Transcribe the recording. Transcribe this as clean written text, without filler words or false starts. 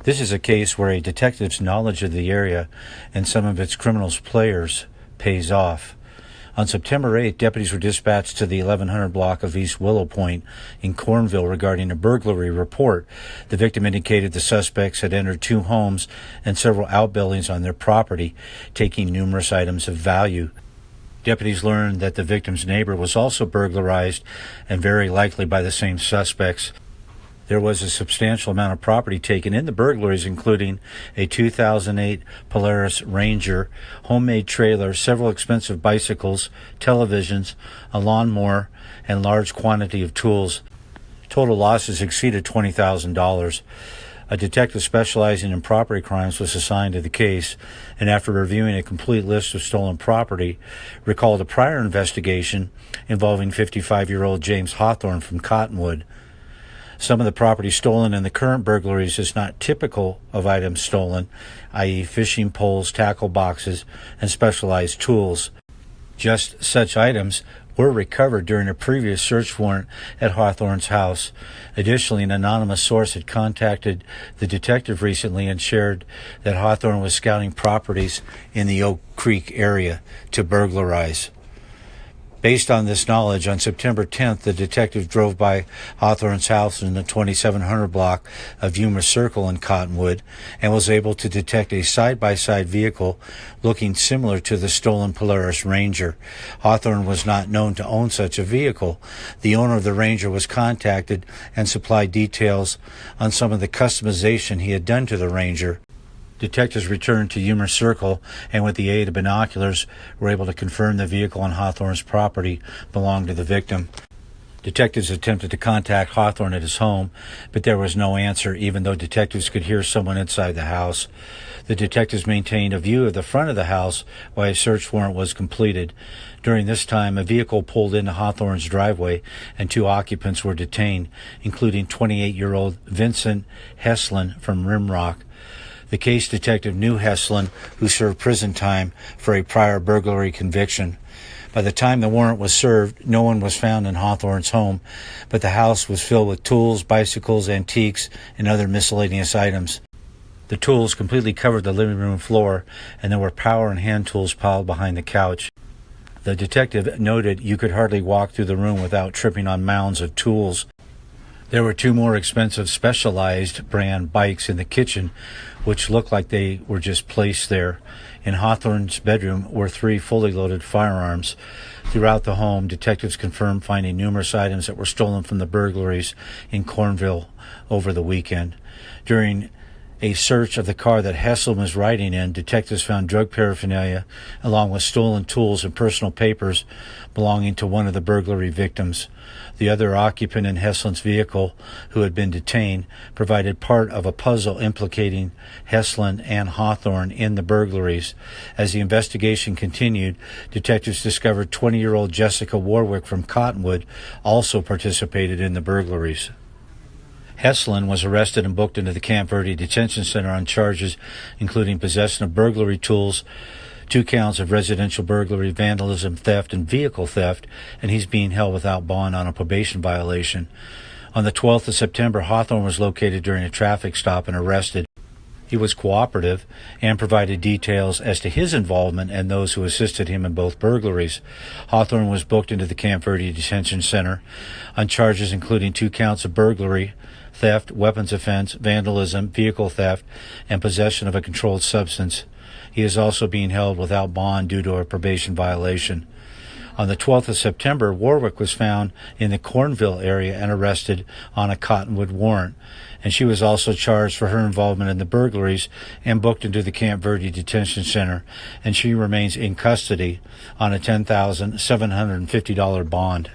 This is a case where a detective's knowledge of the area and some of its criminal players pays off. On September 8th, deputies were dispatched to the 1100 block of East Willow Point in Cornville regarding a burglary report. The victim indicated the suspects had entered 2 homes and several outbuildings on their property, taking numerous items of value. Deputies learned that the victim's neighbor was also burglarized, and very likely by the same suspects. There was a substantial amount of property taken in the burglaries, including a 2008 Polaris Ranger, homemade trailer, several expensive bicycles, televisions, a lawnmower, and large quantity of tools. Total losses exceeded $20,000. A detective specializing in property crimes was assigned to the case, and after reviewing a complete list of stolen property, recalled a prior investigation involving 55-year-old James Hawthorne from Cottonwood. Some of the property stolen in the current burglaries is not typical of items stolen, i.e. fishing poles, tackle boxes, and specialized tools. Just such items were recovered during a previous search warrant at Hawthorne's house. Additionally, an anonymous source had contacted the detective recently and shared that Hawthorne was scouting properties in the Oak Creek area to burglarize. Based on this knowledge, on September 10th, the detective drove by Hawthorne's house in the 2700 block of Yuma Circle in Cottonwood and was able to detect a side-by-side vehicle looking similar to the stolen Polaris Ranger. Hawthorne was not known to own such a vehicle. The owner of the Ranger was contacted and supplied details on some of the customization he had done to the Ranger. Detectives returned to Yuma Circle and with the aid of binoculars were able to confirm the vehicle on Hawthorne's property belonged to the victim. Detectives attempted to contact Hawthorne at his home, but there was no answer, even though detectives could hear someone inside the house. The detectives maintained a view of the front of the house while a search warrant was completed. During this time, a vehicle pulled into Hawthorne's driveway and 2 occupants were detained, including 28-year-old Vincent Heslin from Rimrock. The case detective knew Heslin, who served prison time for a prior burglary conviction. By the time the warrant was served, no one was found in Hawthorne's home, but the house was filled with tools, bicycles, antiques, and other miscellaneous items. The tools completely covered the living room floor, and there were power and hand tools piled behind the couch. The detective noted you could hardly walk through the room without tripping on mounds of tools. There were 2 more expensive Specialized brand bikes in the kitchen, which looked like they were just placed there. In Hawthorne's bedroom were 3 fully loaded firearms. Throughout the home, detectives confirmed finding numerous items that were stolen from the burglaries in Cornville over the weekend. During a search of the car that Heslin was riding in, detectives found drug paraphernalia along with stolen tools and personal papers belonging to one of the burglary victims. The other occupant in Heslin's vehicle, who had been detained, provided part of a puzzle implicating Heslin and Hawthorne in the burglaries. As the investigation continued, detectives discovered 20-year-old Jessica Warwick from Cottonwood also participated in the burglaries. Heslin was arrested and booked into the Camp Verde Detention Center on charges including possession of burglary tools, 2 counts of residential burglary, vandalism, theft, and vehicle theft, and he's being held without bond on a probation violation. On the 12th of September, Hawthorne was located during a traffic stop and arrested. He was cooperative and provided details as to his involvement and those who assisted him in both burglaries. Hawthorne was booked into the Camp Verde Detention Center on charges including 2 counts of burglary, theft, weapons offense, vandalism, vehicle theft, and possession of a controlled substance. He is also being held without bond due to a probation violation. On the 12th of September, Warwick was found in the Cornville area and arrested on a Cottonwood warrant, and she was also charged for her involvement in the burglaries and booked into the Camp Verde Detention Center, and she remains in custody on a $10,750 bond.